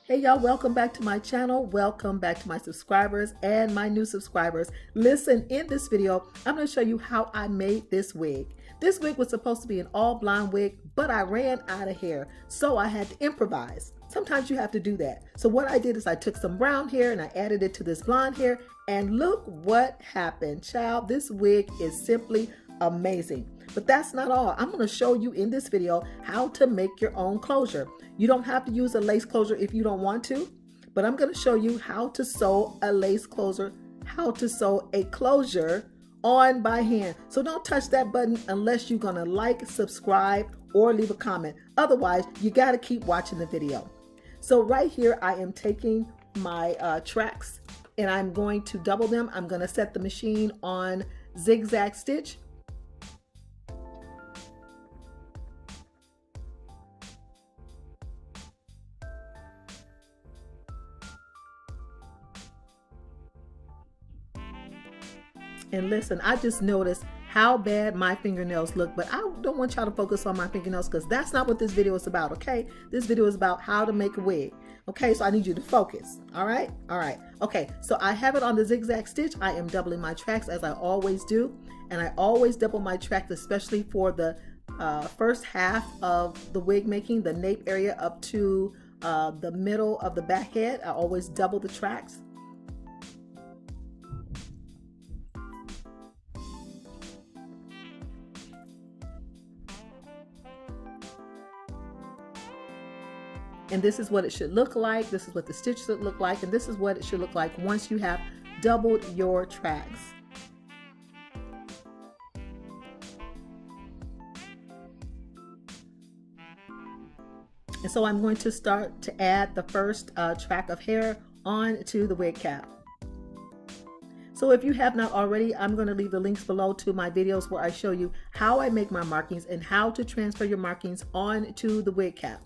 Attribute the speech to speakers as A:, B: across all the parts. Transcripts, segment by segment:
A: Hey y'all, welcome back to my channel. Welcome back to my subscribers and my new subscribers. Listen, in this video, I'm going to show you how I made this wig. This wig was supposed to be an all blonde wig, but I ran out of hair, so I had to improvise. Sometimes you have to do that. So what I did is I took some brown hair and I added it to this blonde hair, and look what happened. Child, this wig is simply amazing. But that's not all. I'm going to show you in this video how to make your own closure. You don't have to use a lace closure if you don't want to, but I'm going to show you how to sew a lace closure, how to sew a closure on by hand. So don't touch that button unless you're going to like, subscribe, or leave a comment. Otherwise, you got to keep watching the video. So right here, I am taking my tracks and I'm going to double them. I'm going to set the machine on zigzag stitch. And listen, I just noticed how bad my fingernails look, but I don't want y'all to focus on my fingernails because that's not what this video is about, okay? This video is about how to make a wig. Okay, so I need you to focus. All right. Okay, so I have it on the zigzag stitch. I am doubling my tracks as I always do. And I always double my tracks, especially for the first half of the wig making, the nape area up to the middle of the back head. I always double the tracks. And this is what it should look like. This is what the stitch should look like. And this is what it should look like once you have doubled your tracks. And so I'm going to start to add the first track of hair onto the wig cap. So if you have not already, I'm going to leave the links below to my videos where I show you how I make my markings and how to transfer your markings onto the wig cap.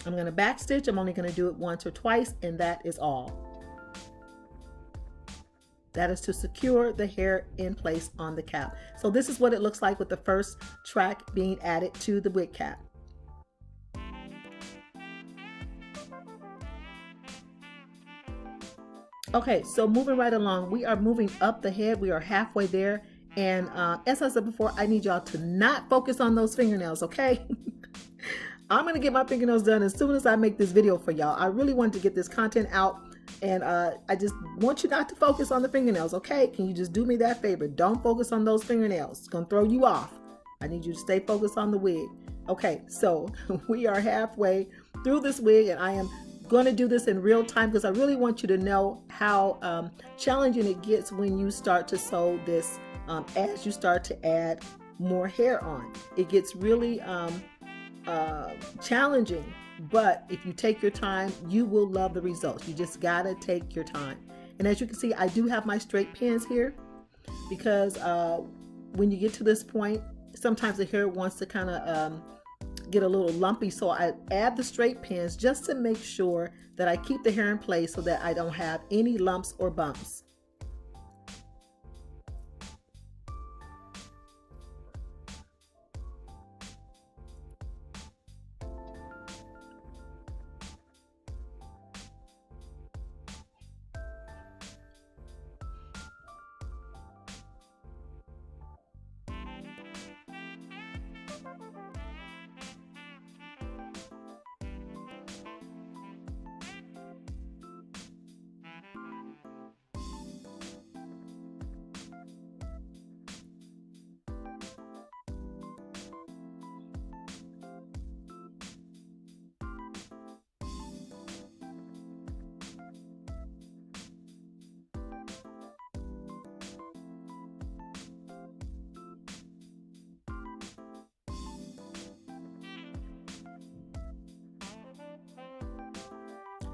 A: I'm going to back stitch. I'm only going to do it once or twice, and that is all. That is to secure the hair in place on the cap. So this is what it looks like with the first track being added to the wig cap. Okay, so moving right along, we are moving up the head. We are halfway there. And as I said before, I need y'all to not focus on those fingernails, okay? I'm going to get my fingernails done as soon as I make this video for y'all. I really wanted to get this content out, and I just want you not to focus on the fingernails, okay? Can you just do me that favor? Don't focus on those fingernails. It's going to throw you off. I need you to stay focused on the wig. Okay, so we are halfway through this wig, and I am going to do this in real time because I really want you to know how challenging it gets when you start to sew this as you start to add more hair on. It gets really challenging, but if you take your time, you will love the results. You just gotta take your time. And as you can see, I do have my straight pins here because when you get to this point, sometimes the hair wants to kind of get a little lumpy, so I add the straight pins just to make sure that I keep the hair in place so that I don't have any lumps or bumps.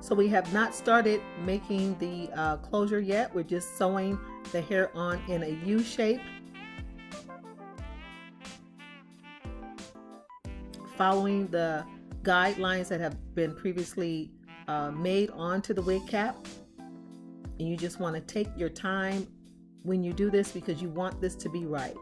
A: So we have not started making the closure yet. We're just sewing the hair on in a U shape, following the guidelines that have been previously made onto the wig cap. And you just want to take your time when you do this because you want this to be right.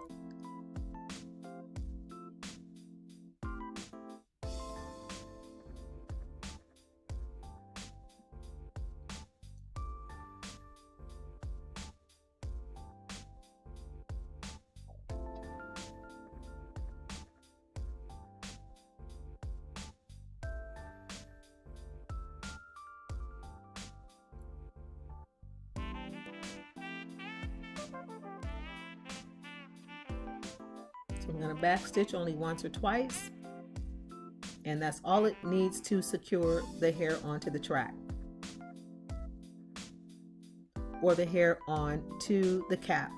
A: So I'm going to back stitch only once or twice, and that's all it needs to secure the hair onto the track or the hair onto the cap.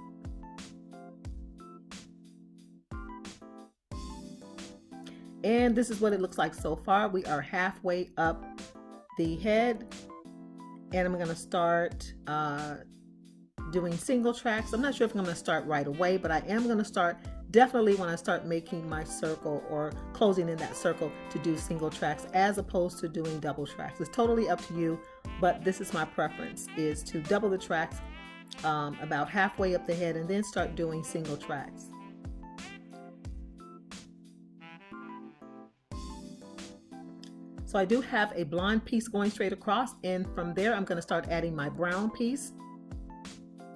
A: And this is what it looks like so far. We are halfway up the head, and I'm going to start doing single tracks. I'm not sure if I'm going to start right away, but I am going to start definitely when I start making my circle or closing in that circle to do single tracks as opposed to doing double tracks. It's totally up to you, but this is my preference, is to double the tracks about halfway up the head and then start doing single tracks. So I do have a blonde piece going straight across, and from there I'm going to start adding my brown piece,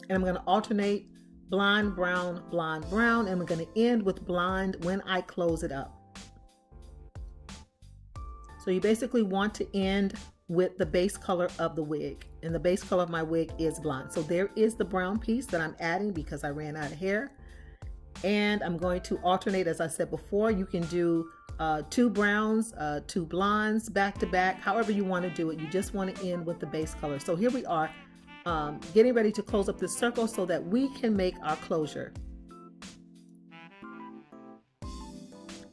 A: and I'm going to alternate blonde, brown, blonde, brown, and I'm going to end with blonde when I close it up. So you basically want to end with the base color of the wig, and the base color of my wig is blonde. So there is the brown piece that I'm adding because I ran out of hair, and I'm going to alternate. As I said before, you can do 2 browns, 2 blondes back to back, however you want to do it. You just want to end with the base color. So here we are getting ready to close up this circle so that we can make our closure.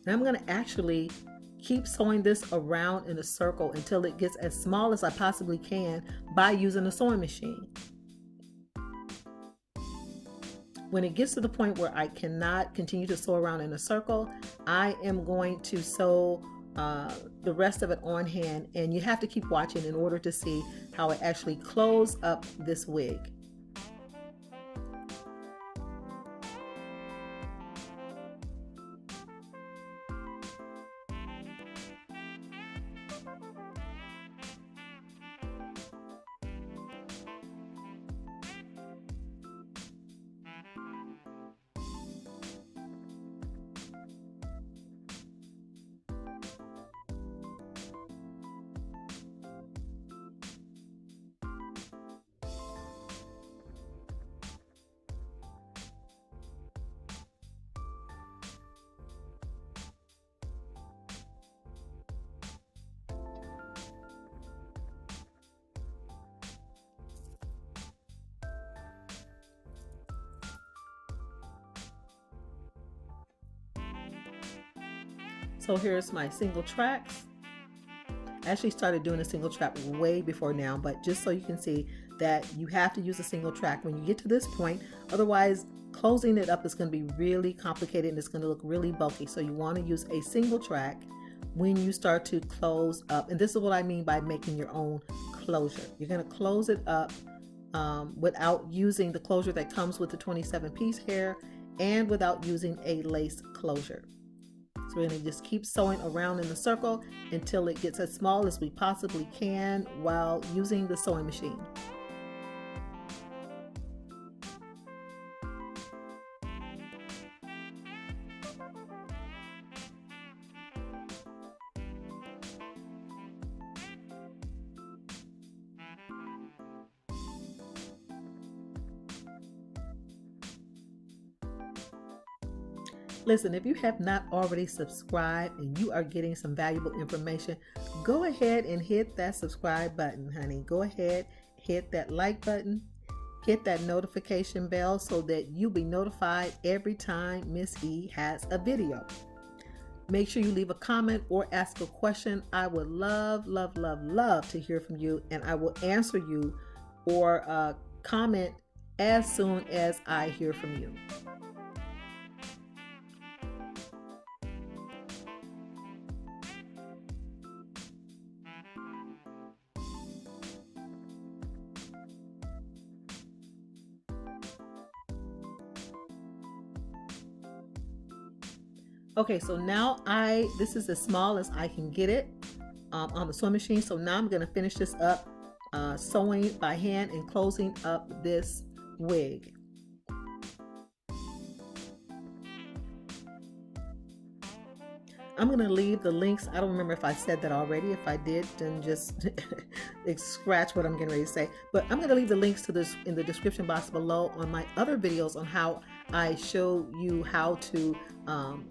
A: Now I'm going to actually keep sewing this around in a circle until it gets as small as I possibly can by using a sewing machine. When it gets to the point where I cannot continue to sew around in a circle, I am going to sew the rest of it on hand, and you have to keep watching in order to see how I actually close up this wig. So here's my single tracks. I actually started doing a single track way before now, but just so you can see that you have to use a single track when you get to this point. Otherwise, closing it up is going to be really complicated and it's going to look really bulky. So you want to use a single track when you start to close up. And this is what I mean by making your own closure. You're going to close it up without using the closure that comes with the 27-piece hair and without using a lace closure. So we're going to just keep sewing around in the circle until it gets as small as we possibly can while using the sewing machine. Listen, if you have not already subscribed and you are getting some valuable information, go ahead and hit that subscribe button, honey. Go ahead, hit that like button, hit that notification bell so that you'll be notified every time Ms.E has a video. Make sure you leave a comment or ask a question. I would love, love, love, love to hear from you, and I will answer you or comment as soon as I hear from you. Okay, so now this is as small as I can get it on the sewing machine. So now I'm going to finish this up sewing by hand and closing up this wig. I'm going to leave the links. I don't remember if I said that already. If I did, then just scratch what I'm getting ready to say. But I'm going to leave the links to this in the description box below on my other videos on how I show you how to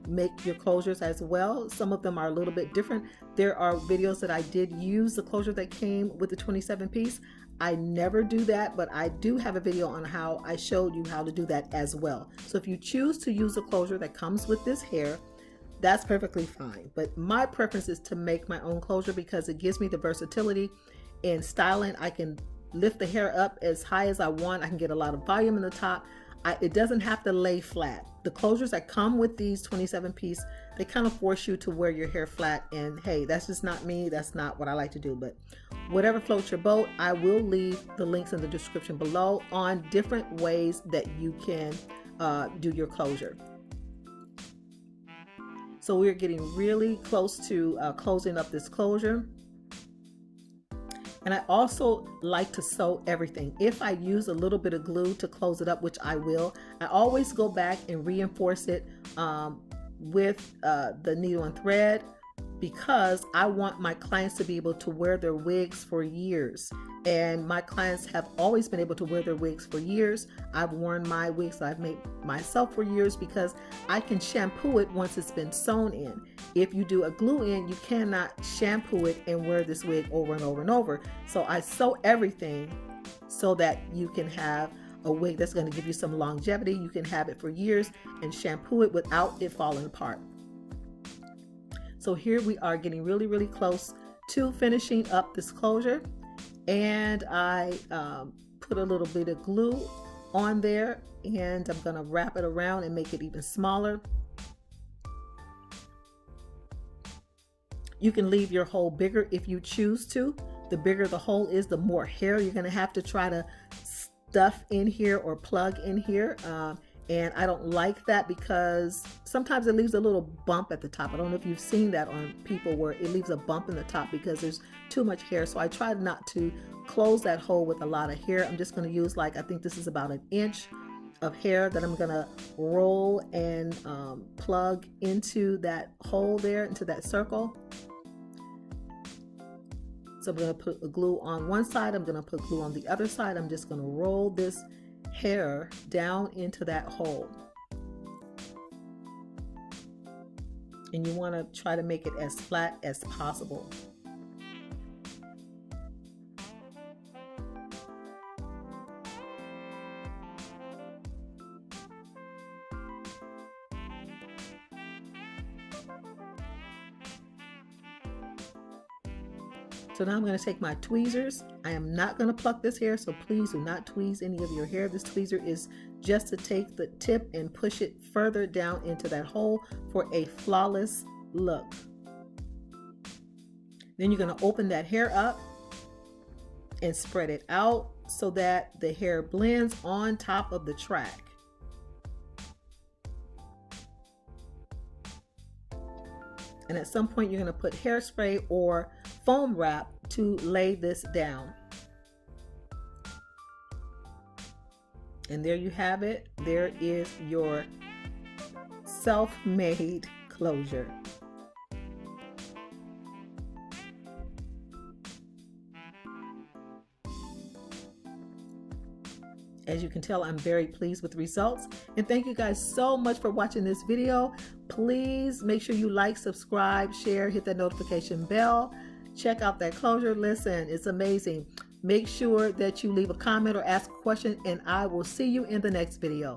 A: make your closures as well. Some of them are a little bit different. There are videos that I did use the closure that came with the 27 piece. I never do that, but I do have a video on how I showed you how to do that as well. So if you choose to use a closure that comes with this hair, that's perfectly fine. But my preference is to make my own closure because it gives me the versatility in styling. I can lift the hair up as high as I want. I can get a lot of volume in the top. It doesn't have to lay flat. The closures that come with these 27 piece, they kind of force you to wear your hair flat, and hey, that's just not me. That's not what I like to do. But whatever floats your boat, I will leave the links in the description below on different ways that you can do your closure. So we're getting really close to closing up this closure. And I also like to sew everything. If I use a little bit of glue to close it up, which I will, I always go back and reinforce it with the needle and thread, because I want my clients to be able to wear their wigs for years. And my clients have always been able to wear their wigs for years. I've worn my wigs that I've made myself for years because I can shampoo it once it's been sewn in. If you do a glue in, you cannot shampoo it and wear this wig over and over and over. So I sew everything so that you can have a wig that's going to give you some longevity. You can have it for years and shampoo it without it falling apart. So here we are getting really, really close to finishing up this closure. And I put a little bit of glue on there, and I'm going to wrap it around and make it even smaller. You can leave your hole bigger if you choose to. The bigger the hole is, the more hair you're going to have to try to stuff in here or plug in here. And I don't like that because sometimes it leaves a little bump at the top. I don't know if you've seen that on people where it leaves a bump in the top because there's too much hair. So I try not to close that hole with a lot of hair. I'm just going to use, like, I think this is about an inch of hair that I'm going to roll and plug into that hole there, into that circle. So I'm going to put the glue on one side. I'm going to put glue on the other side. I'm just going to roll this hair down into that hole. And you want to try to make it as flat as possible. So now I'm going to take my tweezers. I am not going to pluck this hair, so please do not tweeze any of your hair. This tweezer is just to take the tip and push it further down into that hole for a flawless look. Then you're going to open that hair up and spread it out so that the hair blends on top of the track. And at some point you're going to put hairspray or foam wrap to lay this down. And there you have it. There is your self-made closure. As you can tell, I'm very pleased with the results. And thank you guys so much for watching this video. Please make sure you like, subscribe, share, hit that notification bell. Check out that closure. Listen, it's amazing. Make sure that you leave a comment or ask a question, and I will see you in the next video.